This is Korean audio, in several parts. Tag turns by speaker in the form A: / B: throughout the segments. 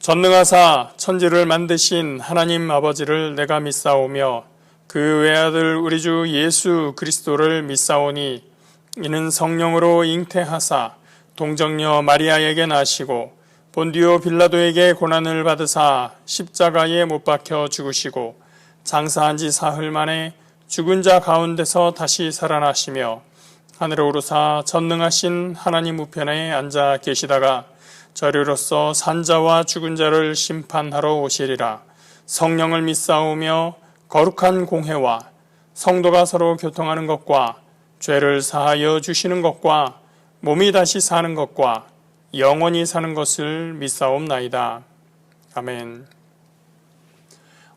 A: 전능하사 천지를 만드신 하나님 아버지를 내가 믿사오며 그 외아들 우리 주 예수 그리스도를 믿사오니 이는 성령으로 잉태하사 동정녀 마리아에게 나시고 본디오 빌라도에게 고난을 받으사 십자가에 못 박혀 죽으시고 장사한 지 사흘 만에 죽은 자 가운데서 다시 살아나시며 하늘에 오르사 전능하신 하나님 우편에 앉아 계시다가 저리로서 산자와 죽은 자를 심판하러 오시리라. 성령을 믿사오며 거룩한 공회와 성도가 서로 교통하는 것과 죄를 사하여 주시는 것과 몸이 다시 사는 것과 영원히 사는 것을 믿사옵나이다. 아멘.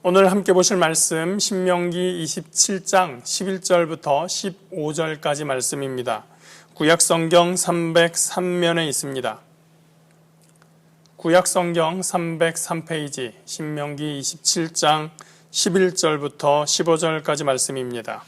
A: 오늘 함께 보실 말씀 신명기 27장 11절부터 15절까지 말씀입니다. 구약성경 303면에 있습니다. 구약성경 303페이지 신명기 27장 11절부터 15절까지 말씀입니다.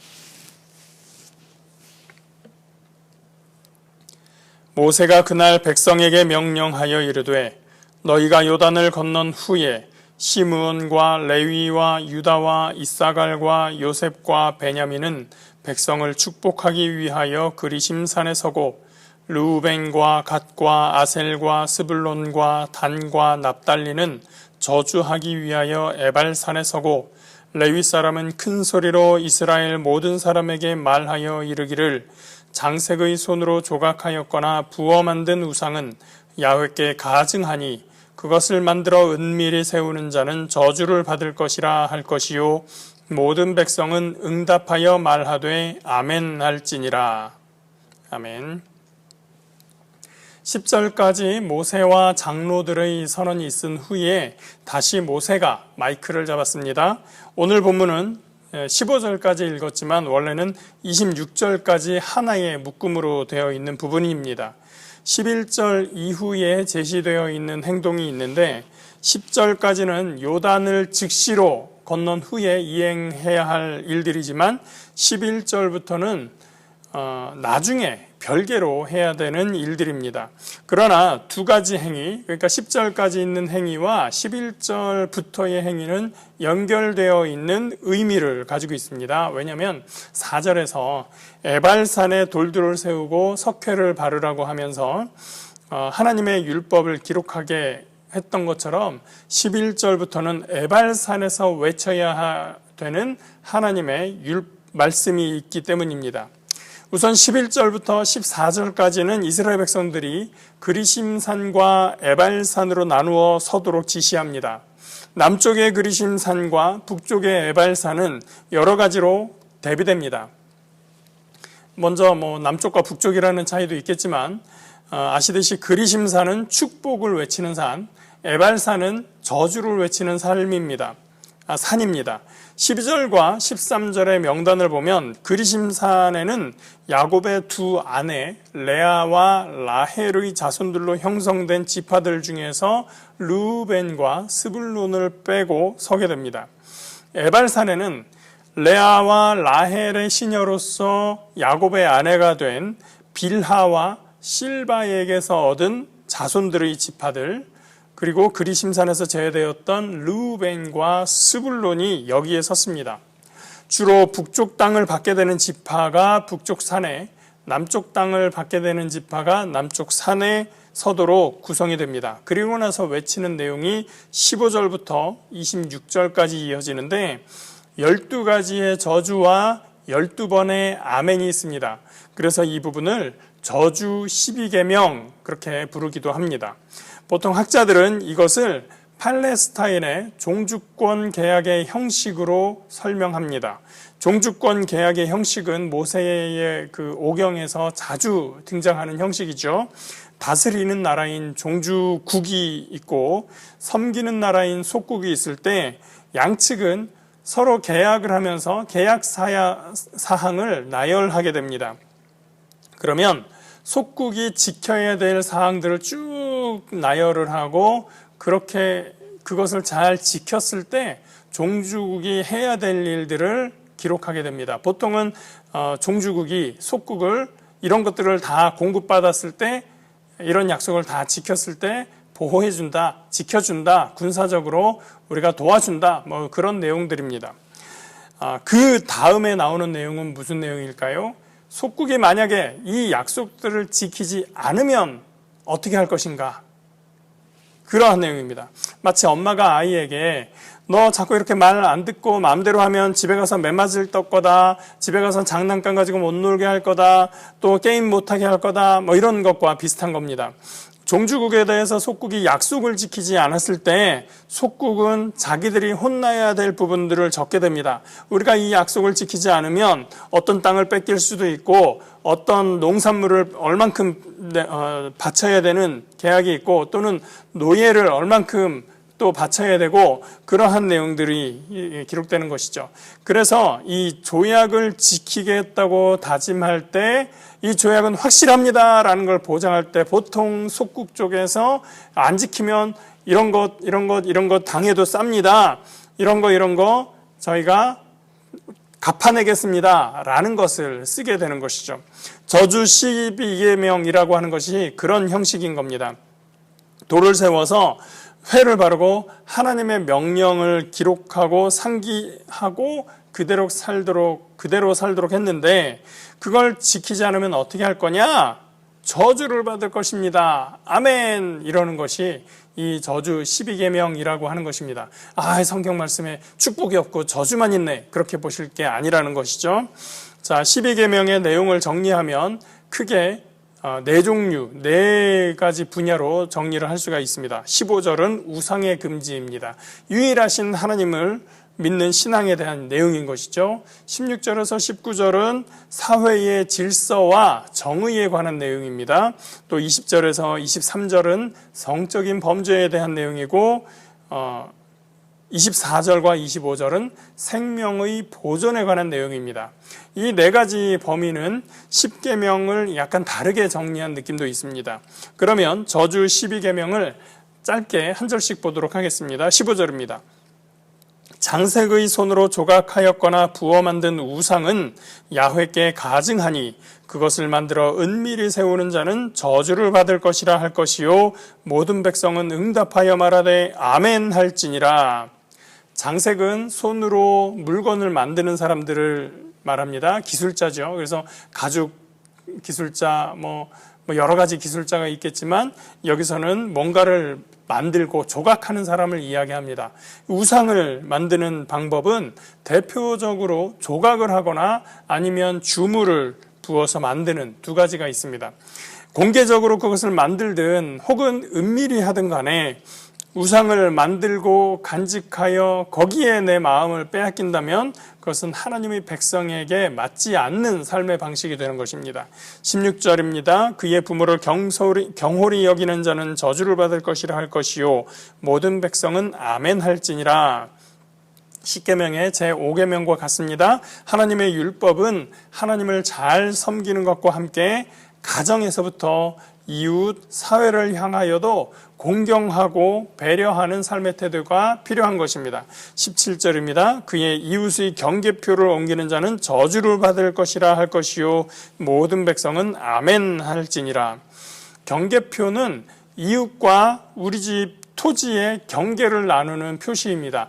A: 모세가 그날 백성에게 명령하여 이르되 너희가 요단을 건넌 후에 시므온과 레위와 유다와 이사갈과 요셉과 베냐민은 백성을 축복하기 위하여 그리심산에 서고 르우벤과 갓과 아셀과 스불론과 단과 납달리는 저주하기 위하여 에발산에 서고 레위 사람은 큰 소리로 이스라엘 모든 사람에게 말하여 이르기를 장색의 손으로 조각하였거나 부어 만든 우상은 야훼께 가증하니 그것을 만들어 은밀히 세우는 자는 저주를 받을 것이라 할 것이요 모든 백성은 응답하여 말하되 아멘 할지니라. 아멘. 10절까지 모세와 장로들의 선언이 있은 후에 다시 모세가 마이크를 잡았습니다. 오늘 본문은 15절까지 읽었지만 원래는 26절까지 하나의 묶음으로 되어 있는 부분입니다. 11절 이후에 제시되어 있는 행동이 있는데 10절까지는 요단을 즉시로 건넌 후에 이행해야 할 일들이지만 11절부터는 나중에 별개로 해야 되는 일들입니다. 그러나 두 가지 행위, 그러니까 10절까지 있는 행위와 11절부터의 행위는 연결되어 있는 의미를 가지고 있습니다. 왜냐하면 4절에서 에발산에 돌들을 세우고 석회를 바르라고 하면서 하나님의 율법을 기록하게 했던 것처럼 11절부터는 에발산에서 외쳐야 되는 하나님의 말씀이 있기 때문입니다. 우선 11절부터 14절까지는 이스라엘 백성들이 그리심산과 에발산으로 나누어 서도록 지시합니다. 남쪽의 그리심산과 북쪽의 에발산은 여러 가지로 대비됩니다. 먼저 남쪽과 북쪽이라는 차이도 있겠지만 아시듯이 그리심산은 축복을 외치는 산, 에발산은 저주를 외치는 산입니다. 12절과 13절의 명단을 보면 그리심산에는 야곱의 두 아내 레아와 라헬의 자손들로 형성된 지파들 중에서 르우벤과 스불론을 빼고 서게 됩니다. 에발산에는 레아와 라헬의 시녀로서 야곱의 아내가 된 빌하와 실바에게서 얻은 자손들의 지파들, 그리고 그리심산에서 제외되었던 르우벤과 스불론이 여기에 섰습니다. 주로 북쪽 땅을 받게 되는 지파가 북쪽 산에, 남쪽 땅을 받게 되는 지파가 남쪽 산에 서도록 구성이 됩니다. 그리고 나서 외치는 내용이 15절부터 26절까지 이어지는데 12가지의 저주와 12번의 아멘이 있습니다. 그래서 이 부분을 저주 12계명 그렇게 부르기도 합니다. 보통 학자들은 이것을 팔레스타인의 종주권 계약의 형식으로 설명합니다. 종주권 계약의 형식은 모세의 그 오경에서 자주 등장하는 형식이죠. 다스리는 나라인 종주국이 있고 섬기는 나라인 속국이 있을 때 양측은 서로 계약을 하면서 계약 사항을 나열하게 됩니다. 그러면 속국이 지켜야 될 사항들을 쭉 나열을 하고 그렇게 그것을 잘 지켰을 때 종주국이 해야 될 일들을 기록하게 됩니다. 보통은 종주국이 속국을 이런 것들을 다 공급받았을 때, 이런 약속을 다 지켰을 때 보호해준다, 지켜준다, 군사적으로 우리가 도와준다, 뭐 그런 내용들입니다. 그 다음에 나오는 내용은 무슨 내용일까요? 속국이 만약에 이 약속들을 지키지 않으면 어떻게 할 것인가? 그러한 내용입니다. 마치 엄마가 아이에게 너 자꾸 이렇게 말 안 듣고 마음대로 하면 집에 가서 매맞을 거다, 집에 가서 장난감 가지고 못 놀게 할 거다, 또 게임 못하게 할 거다, 뭐 이런 것과 비슷한 겁니다. 종주국에 대해서 속국이 약속을 지키지 않았을 때 속국은 자기들이 혼나야 될 부분들을 적게 됩니다. 우리가 이 약속을 지키지 않으면 어떤 땅을 뺏길 수도 있고 어떤 농산물을 얼만큼 바쳐야 되는 계약이 있고 또는 노예를 얼만큼 또 바쳐야 되고 그러한 내용들이 기록되는 것이죠. 그래서 이 조약을 지키겠다고 다짐할 때 이 조약은 확실합니다라는 걸 보장할 때 보통 속국 쪽에서 안 지키면 이런 것 당해도 쌉니다. 이런 거 저희가 갚아내겠습니다. 라는 것을 쓰게 되는 것이죠. 저주 12계명이라고 하는 것이 그런 형식인 겁니다. 돌을 세워서 회를 바르고 하나님의 명령을 기록하고 상기하고 그대로 살도록 했는데 그걸 지키지 않으면 어떻게 할 거냐? 저주를 받을 것입니다. 아멘. 이러는 것이 이 저주 12계명이라고 하는 것입니다. 성경 말씀에 축복이 없고 저주만 있네. 그렇게 보실 게 아니라는 것이죠. 자, 12계명의 내용을 정리하면 크게 네 종류, 네 가지 분야로 정리를 할 수가 있습니다. 15절은 우상의 금지입니다. 유일하신 하나님을 믿는 신앙에 대한 내용인 것이죠. 16절에서 19절은 사회의 질서와 정의에 관한 내용입니다. 또 20절에서 23절은 성적인 범죄에 대한 내용이고 24절과 25절은 생명의 보존에 관한 내용입니다. 이 네 가지 범위는 10계명을 약간 다르게 정리한 느낌도 있습니다. 그러면 저주 12계명을 짧게 한 절씩 보도록 하겠습니다. 15절입니다. 장색의 손으로 조각하였거나 부어 만든 우상은 야훼께 가증하니 그것을 만들어 은밀히 세우는 자는 저주를 받을 것이라 할 것이요 모든 백성은 응답하여 말하되 아멘 할지니라. 장색은 손으로 물건을 만드는 사람들을 말합니다. 기술자죠. 그래서 가죽 기술자, 뭐 여러 가지 기술자가 있겠지만 여기서는 뭔가를 만들고 조각하는 사람을 이야기합니다. 우상을 만드는 방법은 대표적으로 조각을 하거나 아니면 주물을 부어서 만드는 두 가지가 있습니다. 공개적으로 그것을 만들든 혹은 은밀히 하든 간에 우상을 만들고 간직하여 거기에 내 마음을 빼앗긴다면 그것은 하나님의 백성에게 맞지 않는 삶의 방식이 되는 것입니다. 16절입니다. 그의 부모를 경홀히 여기는 자는 저주를 받을 것이라 할 것이요 모든 백성은 아멘 할지니라. 10계명의 제5계명과 같습니다. 하나님의 율법은 하나님을 잘 섬기는 것과 함께 가정에서부터 이웃, 사회를 향하여도 공경하고 배려하는 삶의 태도가 필요한 것입니다. 17절입니다. 그의 이웃의 경계표를 옮기는 자는 저주를 받을 것이라 할 것이요 모든 백성은 아멘 할지니라. 경계표는 이웃과 우리 집 토지의 경계를 나누는 표시입니다.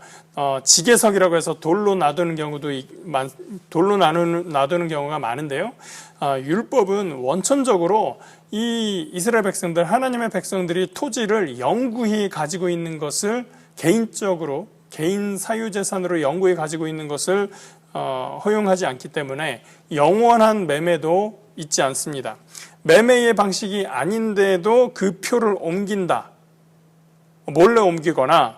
A: 지게석이라고 해서 돌로 놔두는 경우가 많은데요. 율법은 원천적으로 이 이스라엘 백성들, 하나님의 백성들이 토지를 영구히 가지고 있는 것을 개인적으로, 개인 사유재산으로 영구히 가지고 있는 것을 허용하지 않기 때문에 영원한 매매도 있지 않습니다. 매매의 방식이 아닌데도 그 표를 옮긴다, 몰래 옮기거나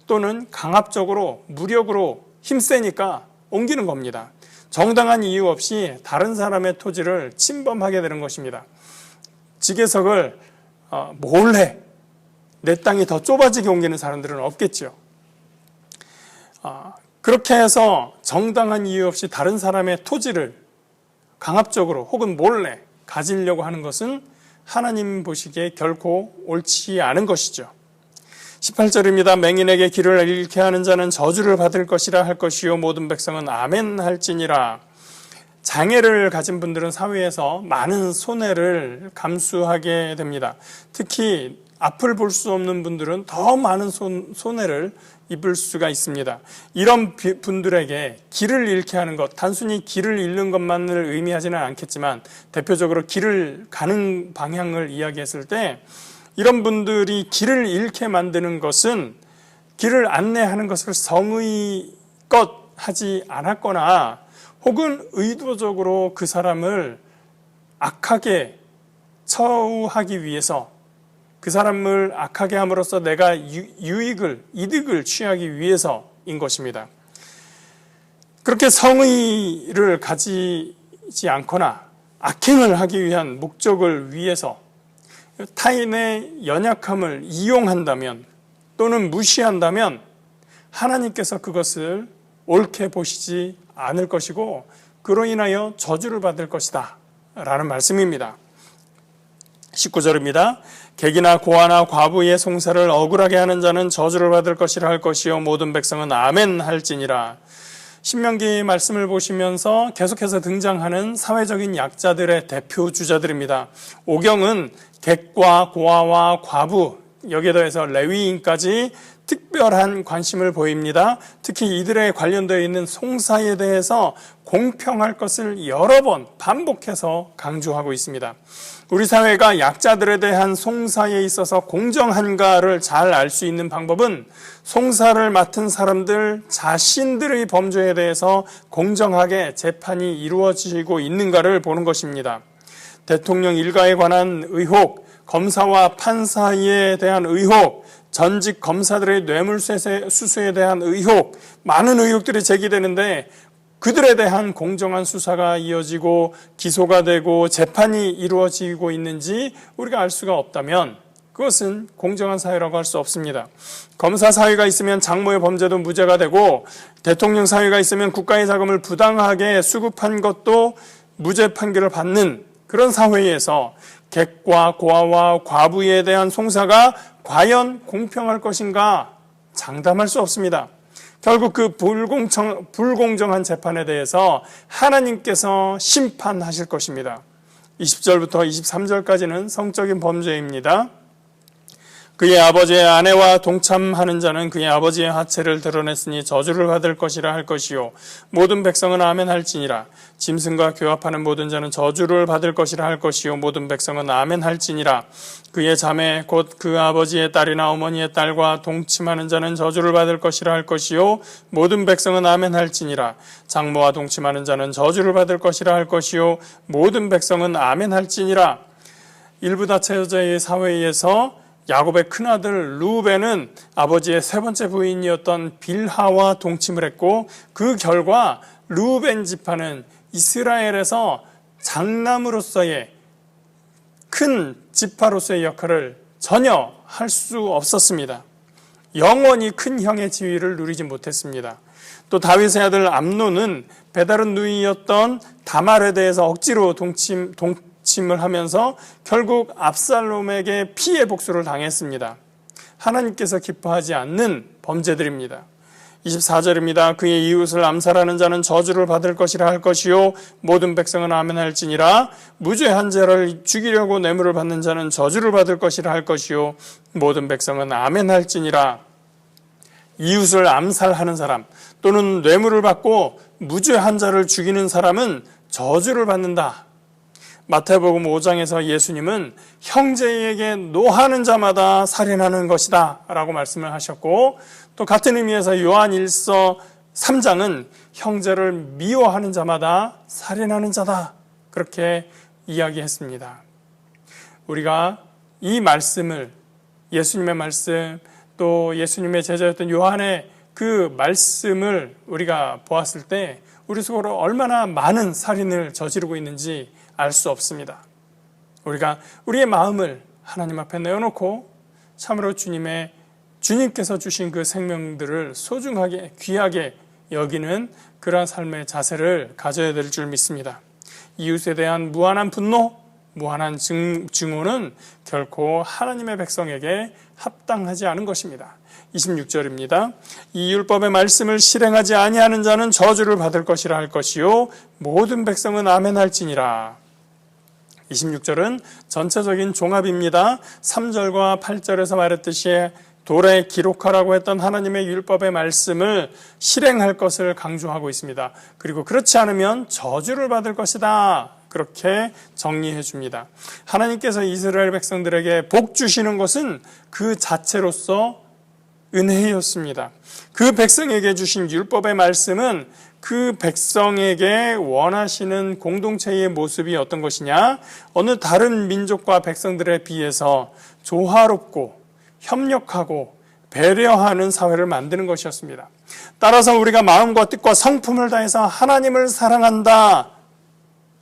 A: 또는 강압적으로 무력으로 힘세니까 옮기는 겁니다. 정당한 이유 없이 다른 사람의 토지를 침범하게 되는 것입니다. 지게석을 몰래 내 땅이 더 좁아지게 옮기는 사람들은 없겠죠. 그렇게 해서 정당한 이유 없이 다른 사람의 토지를 강압적으로 혹은 몰래 가지려고 하는 것은 하나님 보시기에 결코 옳지 않은 것이죠. 18절입니다. 맹인에게 길을 잃게 하는 자는 저주를 받을 것이라 할 것이요 모든 백성은 아멘 할지니라. 장애를 가진 분들은 사회에서 많은 손해를 감수하게 됩니다. 특히 앞을 볼 수 없는 분들은 더 많은 손해를 입을 수가 있습니다. 이런 분들에게 길을 잃게 하는 것, 단순히 길을 잃는 것만을 의미하지는 않겠지만 대표적으로 길을 가는 방향을 이야기했을 때 이런 분들이 길을 잃게 만드는 것은 길을 안내하는 것을 성의껏 하지 않았거나 혹은 의도적으로 그 사람을 악하게 처우하기 위해서 그 사람을 악하게 함으로써 내가 이득을 취하기 위해서인 것입니다. 그렇게 성의를 가지지 않거나 악행을 하기 위한 목적을 위해서 타인의 연약함을 이용한다면 또는 무시한다면 하나님께서 그것을 옳게 보시지 않을 것이고 그로 인하여 저주를 받을 것이다 라는 말씀입니다. 19절입니다. 객이나 고아나 과부의 송사를 억울하게 하는 자는 저주를 받을 것이라 할 것이요 모든 백성은 아멘 할지니라. 신명기 말씀을 보시면서 계속해서 등장하는 사회적인 약자들의 대표 주자들입니다. 오경은 객과 고아와 과부, 여기에 더해서 레위인까지 특별한 관심을 보입니다. 특히 이들에 관련되어 있는 송사에 대해서 공평할 것을 여러 번 반복해서 강조하고 있습니다. 우리 사회가 약자들에 대한 송사에 있어서 공정한가를 잘 알 수 있는 방법은 송사를 맡은 사람들 자신들의 범죄에 대해서 공정하게 재판이 이루어지고 있는가를 보는 것입니다. 대통령 일가에 관한 의혹, 검사와 판사에 대한 의혹, 전직 검사들의 뇌물수수에 대한 의혹, 많은 의혹들이 제기되는데 그들에 대한 공정한 수사가 이어지고 기소가 되고 재판이 이루어지고 있는지 우리가 알 수가 없다면 그것은 공정한 사회라고 할 수 없습니다. 검사 사회가 있으면 장모의 범죄도 무죄가 되고 대통령 사회가 있으면 국가의 자금을 부당하게 수급한 것도 무죄 판결을 받는 그런 사회에서 객과 고아와 과부에 대한 송사가 과연 공평할 것인가 장담할 수 없습니다. 결국 그 불공정한 재판에 대해서 하나님께서 심판하실 것입니다. 20절부터 23절까지는 성적인 범죄입니다. 그의 아버지의 아내와 동참하는 자는 그의 아버지의 하체를 드러냈으니 저주를 받을 것이라 할 것이요 모든 백성은 아멘 할지니라. 짐승과 교합하는 모든 자는 저주를 받을 것이라 할 것이요 모든 백성은 아멘 할지니라. 그의 자매 곧 그 아버지의 딸이나 어머니의 딸과 동침하는 자는 저주를 받을 것이라 할 것이요 모든 백성은 아멘 할지니라. 장모와 동침하는 자는 저주를 받을 것이라 할 것이요 모든 백성은 아멘 할지니라. 일부 다처제의 사회에서 야곱의 큰아들 루벤은 아버지의 세 번째 부인이었던 빌하와 동침을 했고 그 결과 루벤 지파는 이스라엘에서 장남으로서의 큰 지파로서의 역할을 전혀 할 수 없었습니다. 영원히 큰 형의 지위를 누리지 못했습니다. 또 다윗의 아들 암논은 배다른 누이였던 다말에 대해서 억지로 동침을 하면서 결국 압살롬에게 피해 복수를 당했습니다. 하나님께서 기뻐하지 않는 범죄들입니다. 24절입니다. 그의 이웃을 암살하는 자는 저주를 받을 것이라 할 것이요 모든 백성은 아멘 할지니라. 무죄한 자를 죽이려고 뇌물을 받는 자는 저주를 받을 것이라 할 것이요 모든 백성은 아멘 할지니라. 이웃을 암살하는 사람 또는 뇌물을 받고 무죄한 자를 죽이는 사람은 저주를 받는다. 마태복음 5장에서 예수님은 형제에게 노하는 자마다 살인하는 것이다 라고 말씀을 하셨고 또 같은 의미에서 요한 1서 3장은 형제를 미워하는 자마다 살인하는 자다 그렇게 이야기했습니다. 우리가 이 말씀을 예수님의 말씀 또 예수님의 제자였던 요한의 그 말씀을 우리가 보았을 때 우리 속으로 얼마나 많은 살인을 저지르고 있는지 알 수 없습니다. 우리가 우리의 마음을 하나님 앞에 내어놓고 참으로 주님께서 주신 그 생명들을 소중하게 귀하게 여기는 그러한 삶의 자세를 가져야 될 줄 믿습니다. 이웃에 대한 무한한 분노, 무한한 증오는 결코 하나님의 백성에게 합당하지 않은 것입니다. 26절입니다. 이 율법의 말씀을 실행하지 아니하는 자는 저주를 받을 것이라 할 것이요 모든 백성은 아멘 할지니라. 26절은 전체적인 종합입니다. 3절과 8절에서 말했듯이 돌에 기록하라고 했던 하나님의 율법의 말씀을 실행할 것을 강조하고 있습니다. 그리고 그렇지 않으면 저주를 받을 것이다. 그렇게 정리해 줍니다. 하나님께서 이스라엘 백성들에게 복 주시는 것은 그 자체로서 은혜였습니다. 그 백성에게 주신 율법의 말씀은 그 백성에게 원하시는 공동체의 모습이 어떤 것이냐? 어느 다른 민족과 백성들에 비해서 조화롭고 협력하고 배려하는 사회를 만드는 것이었습니다. 따라서 우리가 마음과 뜻과 성품을 다해서 하나님을 사랑한다.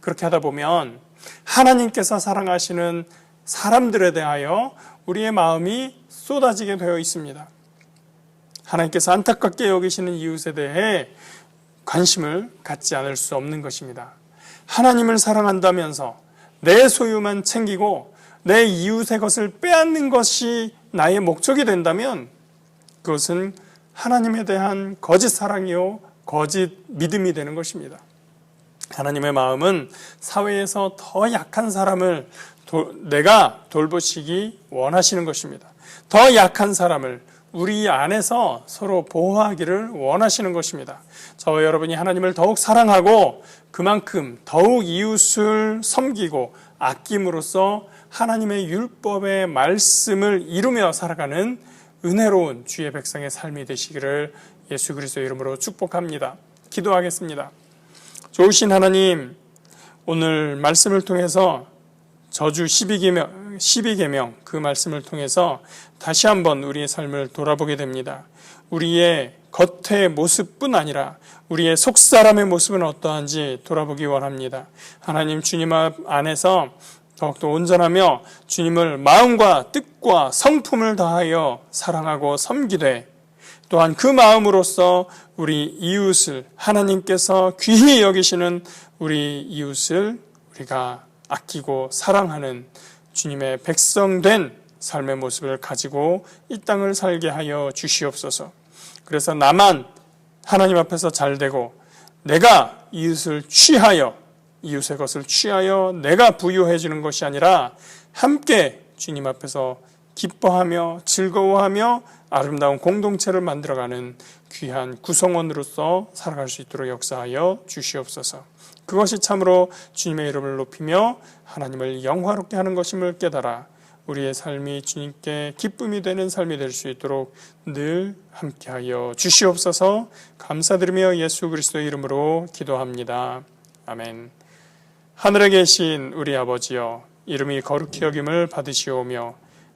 A: 그렇게 하다 보면 하나님께서 사랑하시는 사람들에 대하여 우리의 마음이 쏟아지게 되어 있습니다. 하나님께서 안타깝게 여기시는 이웃에 대해 관심을 갖지 않을 수 없는 것입니다. 하나님을 사랑한다면서 내 소유만 챙기고 내 이웃의 것을 빼앗는 것이 나의 목적이 된다면 그것은 하나님에 대한 거짓 사랑이요 거짓 믿음이 되는 것입니다. 하나님의 마음은 사회에서 더 약한 사람을 내가 돌보시기 원하시는 것입니다. 더 약한 사람을 우리 안에서 서로 보호하기를 원하시는 것입니다. 저와 여러분이 하나님을 더욱 사랑하고 그만큼 더욱 이웃을 섬기고 아낌으로써 하나님의 율법의 말씀을 이루며 살아가는 은혜로운 주의 백성의 삶이 되시기를 예수 그리스도의 이름으로 축복합니다. 기도하겠습니다. 좋으신 하나님, 오늘 말씀을 통해서 저주 12계명 그 말씀을 통해서 다시 한번 우리의 삶을 돌아보게 됩니다. 우리의 겉의 모습뿐 아니라 우리의 속사람의 모습은 어떠한지 돌아보기 원합니다. 하나님 주님 안에서 더욱더 온전하며 주님을 마음과 뜻과 성품을 다하여 사랑하고 섬기되 또한 그 마음으로써 우리 이웃을 하나님께서 귀히 여기시는 우리 이웃을 우리가 아끼고 사랑하는 주님의 백성된 삶의 모습을 가지고 이 땅을 살게 하여 주시옵소서. 그래서 나만 하나님 앞에서 잘되고 내가 이웃을 취하여 이웃의 것을 취하여 내가 부유해 주는 것이 아니라 함께 주님 앞에서 기뻐하며 즐거워하며 아름다운 공동체를 만들어가는 귀한 구성원으로서 살아갈 수 있도록 역사하여 주시옵소서. 그것이 참으로 주님의 이름을 높이며 하나님을 영화롭게 하는 것임을 깨달아 우리의 삶이 주님께 기쁨이 되는 삶이 될 수 있도록 늘 함께하여 주시옵소서. 감사드리며 예수 그리스도의 이름으로 기도합니다. 아멘. 하늘에 계신 우리 아버지여, 이름이 거룩히 여김을 받으시오며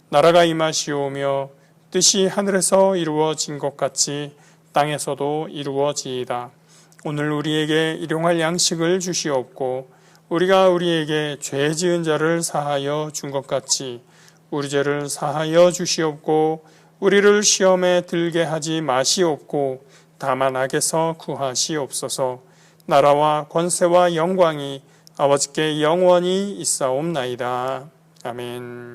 A: 나라가 임하시오며 뜻이 하늘에서 이루어진 것 같이 땅에서도 이루어지이다. 오늘 우리에게 일용할 양식을 주시옵고 우리가 우리에게 죄 지은 자를 사하여 준 것 같이 우리 죄를 사하여 주시옵고 우리를 시험에 들게 하지 마시옵고 다만 악에서 구하시옵소서. 나라와 권세와 영광이 아버지께 영원히 있사옵나이다. 아멘.